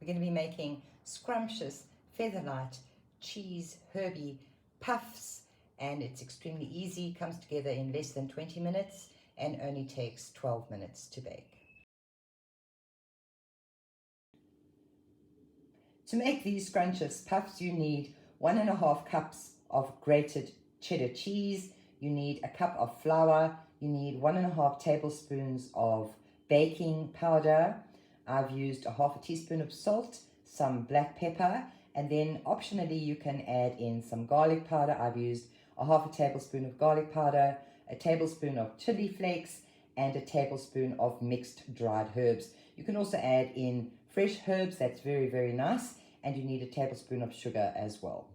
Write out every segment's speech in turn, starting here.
going to be making scrumptious, featherlight, cheese, herby puffs, and it's extremely easy, comes together in less than 20 minutes and only takes 12 minutes to bake. To make these scrumptious puffs, you need 1.5 cups of grated cheddar cheese, you need a cup of flour, you need 1.5 tablespoons of baking powder. I've used a 1/2 teaspoon of salt, some black pepper, and then optionally you can add in some garlic powder. I've used a 1/2 tablespoon of garlic powder, a tablespoon of chili flakes, and a tablespoon of mixed dried herbs. You can also add in fresh herbs, that's very, very nice, and you need a tablespoon of sugar as well.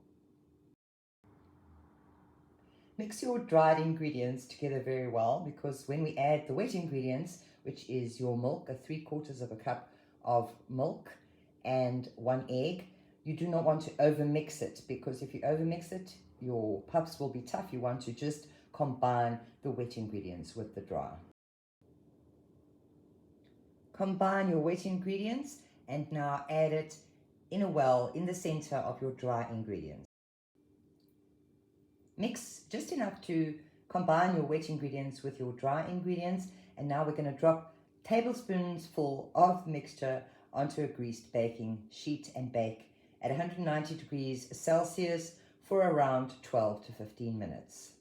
Mix your dried ingredients together very well, because when we add the wet ingredients, which is your milk, 3/4 of a cup of milk and 1 egg, you do not want to overmix it, because if you overmix it, your puffs will be tough. You want to just combine the wet ingredients with the dry. Combine your wet ingredients and now add it in a well in the center of your dry ingredients. Mix just enough to combine your wet ingredients with your dry ingredients, and now we're going to drop tablespoons full of mixture onto a greased baking sheet and bake at 190 degrees Celsius for around 12 to 15 minutes.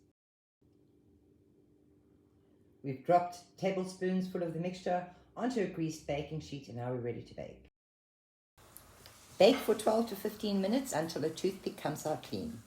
We've dropped tablespoons full of the mixture onto a greased baking sheet, and now we're ready to bake. Bake for 12 to 15 minutes until a toothpick comes out clean.